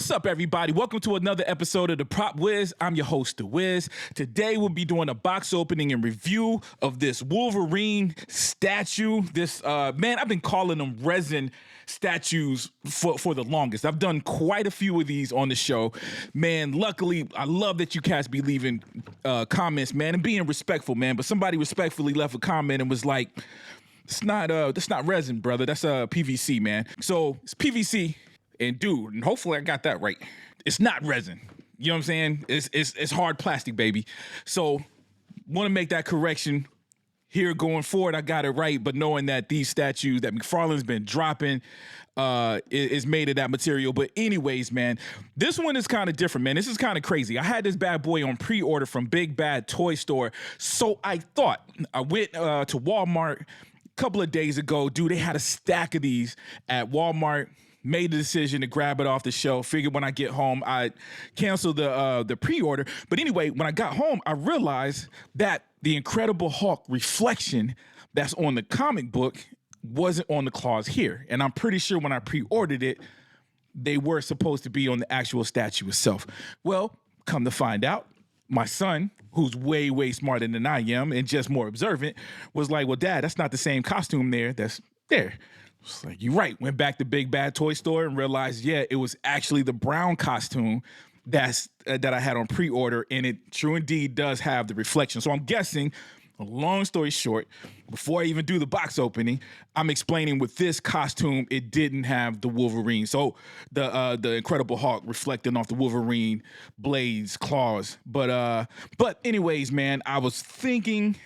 What's up, everybody? Welcome to another episode of the Prop Wiz. I'm your host, the Wiz. Today, we'll be doing a box opening and review of this Wolverine statue. Man, I've been calling them resin statues for the longest. I've done quite a few of these on the show. Man, luckily, I love that you cats be leaving comments, man, and being respectful, man. But somebody respectfully left a comment and was like, that's not resin, brother. That's PVC, man. So it's PVC. And dude, and hopefully I got that right. It's not resin. You know what I'm saying? It's hard plastic, baby. So want to make that correction here going forward. I got it right, but knowing that these statues that McFarlane's been dropping is made of that material. But anyways, man, this one is kind of different, man. This is kind of crazy. I had this bad boy on pre-order from Big Bad Toy Store. So I thought, I went to Walmart a couple of days ago. Dude, they had a stack of these at Walmart. Made the decision to grab it off the shelf. Figured when I get home, I'd cancel the pre-order. But anyway, when I got home, I realized that the Incredible Hulk reflection that's on the comic book wasn't on the claws here. And I'm pretty sure when I pre-ordered it, they were supposed to be on the actual statue itself. Well, come to find out, my son, who's way, way smarter than I am and just more observant, was like, well, Dad, that's not the same costume there that's there. It's like, you're right. Went back to Big Bad Toy Store and realized, yeah, it was actually the brown costume that I had on pre-order, and it true indeed does have the reflection. So I'm guessing, long story short, before I even do the box opening, I'm explaining with this costume, it didn't have the Wolverine. So the Incredible Hulk reflecting off the Wolverine blades, claws. But anyways, man, I was thinking...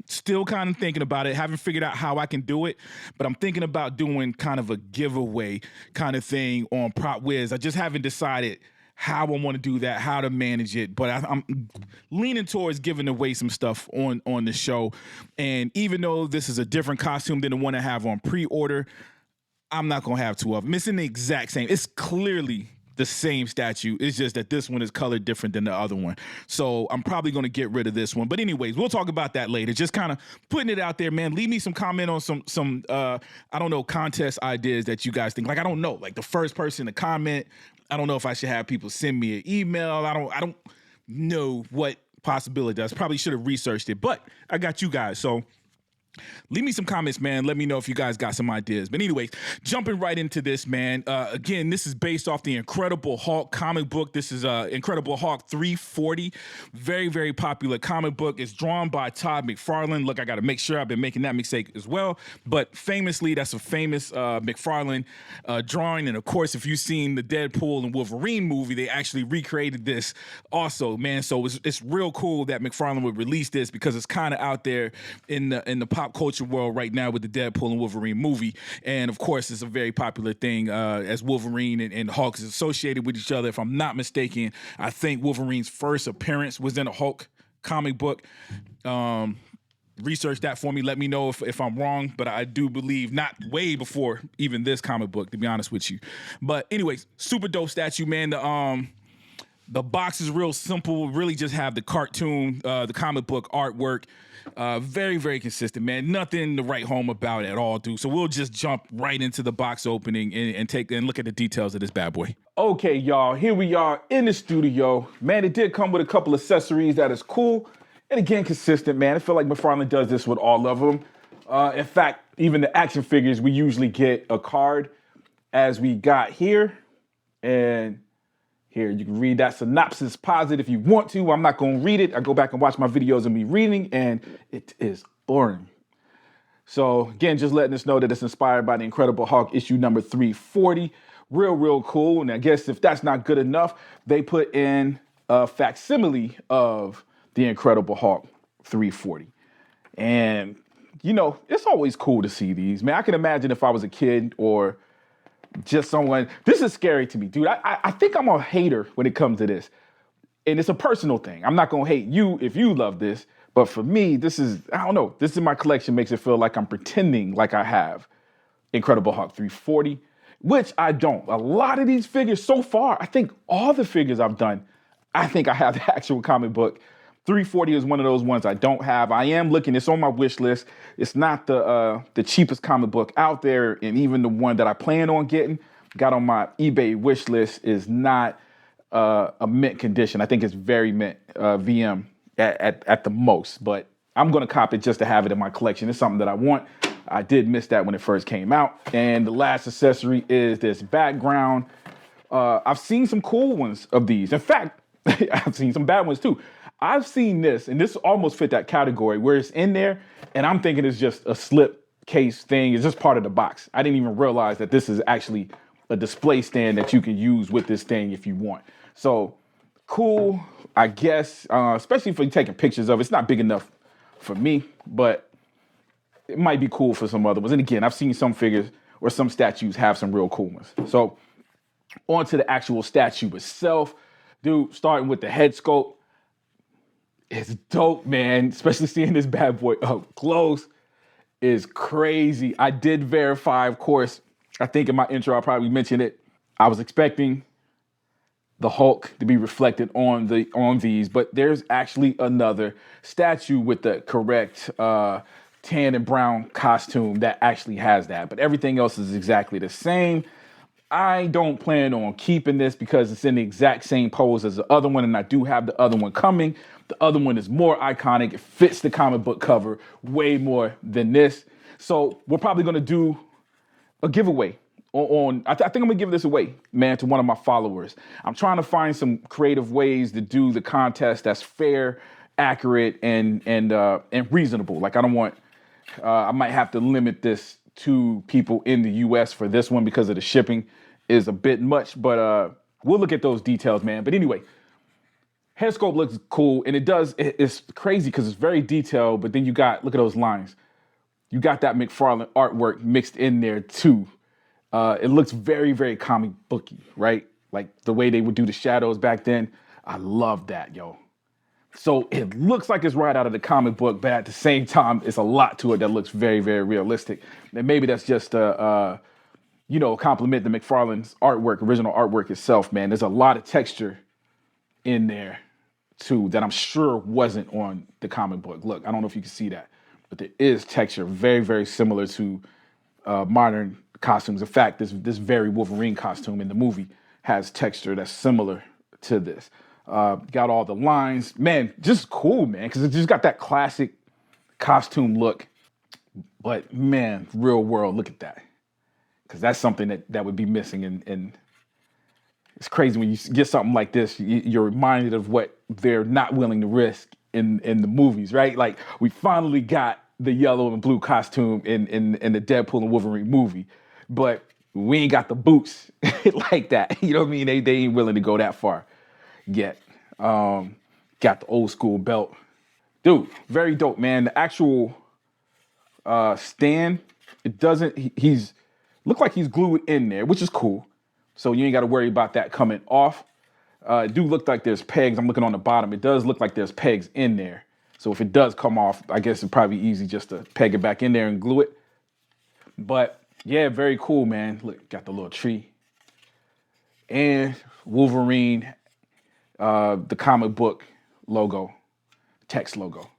Still kind of thinking about it. Haven't figured out how I can do it, but I'm thinking about doing kind of a giveaway kind of thing on Prop Wiz. I just haven't decided how I want to do that, how to manage it, but I'm leaning towards giving away some stuff on the show. And even though this is a different costume than the one I have on pre-order, I'm not going to have two of them. It's in the exact same. It's clearly the same statue. It's just that this one is colored different than the other one. So I'm probably going to get rid of this one. But anyways, we'll talk about that later. Just kind of putting it out there, man. Leave me some comment on some I don't know, contest ideas that you guys think. Like, I don't know. Like, the first person to comment, I don't know if I should have people send me an email. I don't know what possibility does. Probably should have researched it. But I got you guys. So leave me some comments, man. Let me know if you guys got some ideas. But anyways, jumping right into this, man. Again, this is based off the Incredible Hulk comic book. This is Incredible Hulk 340. Very, very popular comic book. It's drawn by Todd McFarlane. Look, I got to make sure I've been making that mistake as well. But famously, that's a famous McFarlane drawing. And of course, if you've seen the Deadpool and Wolverine movie, they actually recreated this also, man. So it's real cool that McFarlane would release this because it's kind of out there in the pop culture world right now with the Deadpool and Wolverine movie. And of course, it's a very popular thing as Wolverine and Hulk is associated with each other. If I'm not mistaken, I think Wolverine's first appearance was in a Hulk comic book. Research that for me. Let me know if I'm wrong, but I do believe not way before even this comic book, to be honest with you. But anyways, super dope statue, man. The box is real simple. Really just have the cartoon, the comic book artwork. Very, very consistent, man. Nothing to write home about at all, dude. So we'll just jump right into the box opening and look at the details of this bad boy. Okay, y'all. Here we are in the studio. Man, it did come with a couple accessories that is cool. And again, consistent, man. I feel like McFarlane does this with all of them. In fact, even the action figures, we usually get a card as we got here. And here, you can read that synopsis positive if you want to. I'm not going to read it. I go back and watch my videos of me reading, and it is boring. So, again, just letting us know that it's inspired by the Incredible Hulk issue number 340. Real cool. And I guess if that's not good enough, they put in a facsimile of the Incredible Hulk 340. And, you know, it's always cool to see these. Man, I can imagine if I was a kid or just someone, this is scary to me, dude. I think I'm a hater when it comes to this. And it's a personal thing. I'm not going to hate you if you love this. But for me, this is, I don't know. This in my collection makes it feel like I'm pretending like I have Incredible Hulk 340, which I don't. A lot of these figures so far, I think all the figures I've done, I think I have the actual comic book. 340 is one of those ones I don't have. I am looking, it's on my wish list. It's not the cheapest comic book out there, and even the one that I plan on getting, got on my eBay wish list is not a mint condition. I think it's very mint VM at the most, but I'm gonna cop it just to have it in my collection. It's something that I want. I did miss that when it first came out. And the last accessory is this background. I've seen some cool ones of these. In fact, I've seen some bad ones too. I've seen this, and this almost fit that category where it's in there, and I'm thinking it's just a slip case thing. It's just part of the box. I didn't even realize that this is actually a display stand that you can use with this thing if you want. So cool, I guess, especially if you're taking pictures of it. It's not big enough for me, but it might be cool for some other ones. And again, I've seen some figures or some statues have some real cool ones. So on to the actual statue itself. Dude, starting with the head sculpt. It's dope, man. Especially seeing this bad boy up close is crazy. I did verify, of course. I think in my intro, I probably mentioned it. I was expecting the Hulk to be reflected on these, but there's actually another statue with the correct tan and brown costume that actually has that. But everything else is exactly the same. I don't plan on keeping this because it's in the exact same pose as the other one, and I do have the other one coming. The other one is more iconic. It fits the comic book cover way more than this. So we're probably going to do a giveaway I think I'm gonna give this away, man, to one of my followers. I'm trying to find some creative ways to do the contest that's fair, accurate, and reasonable. Like I don't want, I might have to limit this to people in the US for this one because of the shipping is a bit much, but we'll look at those details, man. But anyway, head sculpt looks cool, and it's crazy because it's very detailed, but then look at those lines. You got that McFarlane artwork mixed in there too. It looks very, very comic booky, right? Like the way they would do the shadows back then. I love that, yo. So it looks like it's right out of the comic book, but at the same time, it's a lot to it that looks very, very realistic. And maybe that's just compliment the McFarlane's artwork, original artwork itself, man. There's a lot of texture in there too that I'm sure wasn't on the comic book. Look, I don't know if you can see that, but there is texture very, very similar to modern costumes. In fact, this very Wolverine costume in the movie has texture that's similar to this. Got all the lines, man, just cool, man, because it just got that classic costume look. But man, real world, look at that, because that's something that would be missing. And it's crazy when you get something like this, you're reminded of what they're not willing to risk in the movies, right? Like we finally got the yellow and blue costume in the Deadpool and Wolverine movie, but we ain't got the boots like that. You know what I mean? They ain't willing to go that far yet. Got the old school belt. Dude, very dope, man. The actual stand, it doesn't, he's look like he's glued in there, which is cool. So you ain't got to worry about that coming off. It do look like there's pegs. I'm looking on the bottom. It does look like there's pegs in there. So if it does come off, I guess it'd probably be easy just to peg it back in there and glue it. But yeah, very cool, man. Look, got the little tree. And Wolverine, the comic book logo, text logo.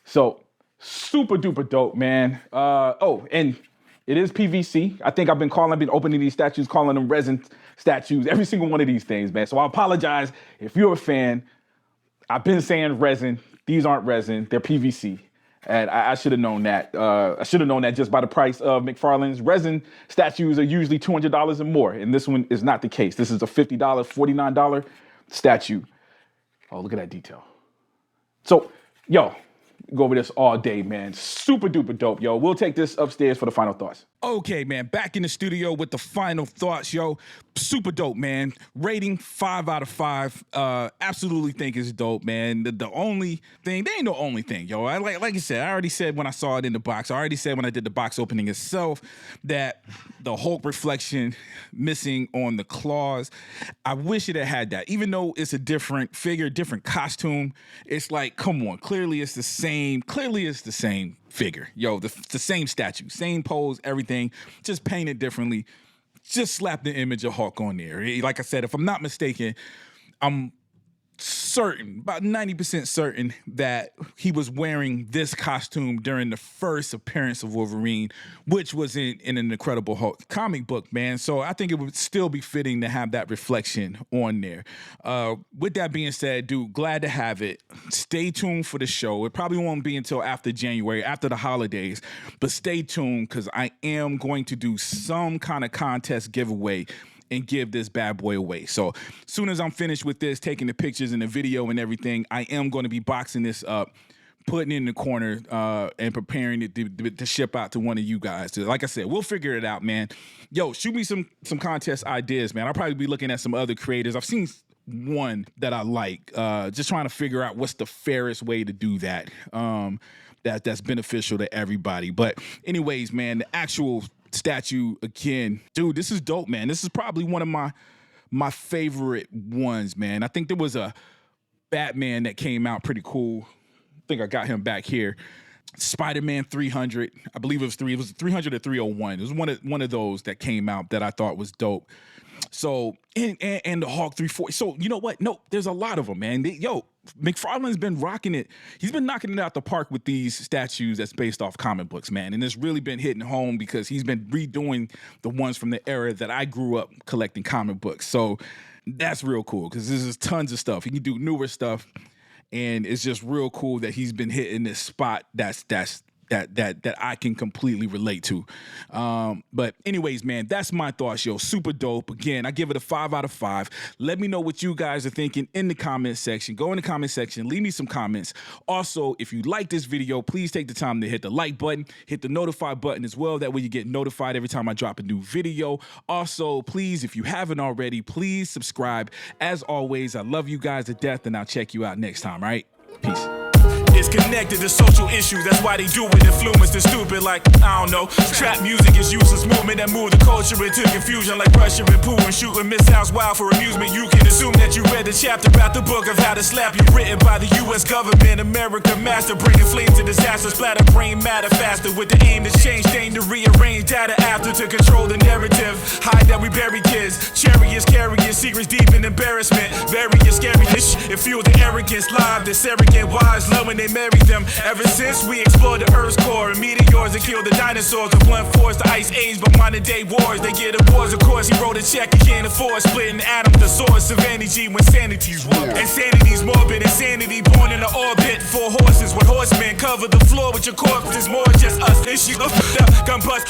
So super duper dope, man. And it is PVC. I think I've been opening these statues, calling them resin statues, every single one of these things, man. So I apologize if you're a fan. I've been saying resin. These aren't resin, they're PVC. And I should have known that. I should have known that just by the price of McFarlane's. Resin statues are usually $200 and more, and this one is not the case. This is a $50, $49 statue. Oh, look at that detail. So, yo, go over this all day, man. Super duper dope, yo. We'll take this upstairs for the final thoughts. Okay, man, back in the studio with the final thoughts, yo. Super dope, man. Rating 5 out of 5. Absolutely think it's dope, man. The only thing, they ain't the only thing, yo. Like I said, I already said when I saw it in the box, I already said when I did the box opening itself that the Hulk reflection missing on the claws. I wish it had that. Even though it's a different figure, different costume, it's like, come on, clearly it's the same figure. Yo, the same statue, same pose, everything, just painted differently. Just slap the image of Hulk on there. Like I said, if I'm not mistaken, I'm certain, about 90% certain, that he was wearing this costume during the first appearance of Wolverine, which was in an Incredible Hulk comic book, man. So I think it would still be fitting to have that reflection on there. With that being said, dude, glad to have it. Stay tuned for the show. It probably won't be until after January, after the holidays, but stay tuned because I am going to do some kind of contest giveaway and give this bad boy away. So as soon as I'm finished with this, taking the pictures and the video and everything, I am going to be boxing this up, putting it in the corner, and preparing it to ship out to one of you guys. So like I said, we'll figure it out, man. Yo, shoot me some contest ideas, man. I'll probably be looking at some other creators. I've seen one that I like, just trying to figure out what's the fairest way to do that, that's beneficial to everybody. But anyways, man, the actual statue again, dude, this is dope, man. This is probably one of my favorite ones, man. I think there was a Batman that came out pretty cool. I think I got him back here. Spider-Man 300, I believe it was 300 or 301. It was one of those that came out that I thought was dope. So and the Hulk 340. So you know what? No, there's a lot of them, man. McFarlane's been rocking it. He's been knocking it out the park with these statues that's based off comic books, man. And it's really been hitting home because he's been redoing the ones from the era that I grew up collecting comic books. So that's real cool because this is tons of stuff. He can do newer stuff, and it's just real cool that he's been hitting this spot that I can completely relate to. But anyways, man, that's my thoughts, yo. Super dope. Again, I give it a 5 out of 5. Let me know what you guys are thinking in the comment section. Go in the comment section, leave me some comments. Also, if you like this video, please take the time to hit the like button, hit the notify button as well. That way you get notified every time I drop a new video. Also, please, if you haven't already, please subscribe. As always, I love you guys to death, and I'll check you out next time, all right? Peace. It's connected to social issues, that's why they do it. Influence the stupid like, I don't know. Trap music is useless movement that moved the culture into confusion like Russia and Pooh and shooting missiles wild for amusement. You can assume that you read the chapter about the book of how to slap you, written by the U.S. government, America master, bringing flames to disaster, splatter brain matter faster with the aim to change things, to rearrange data after to control the narrative. Hide that we bury kids, chariots carrying secrets deep in embarrassment, various scary ish. It fuels the arrogance, live, this arrogant wise love when they marry them. Ever since we explored the Earth's core and meteors that killed the dinosaurs, the blunt force, the ice age, but modern day wars, they get awards. Of course, he wrote a check he can't afford, splitting atoms, the source of energy when sanity's warped. Insanity's morbid, insanity born in the orbit. 4 horses with horsemen cover the floor with your corpse. It's more just us. This shit, gun bust.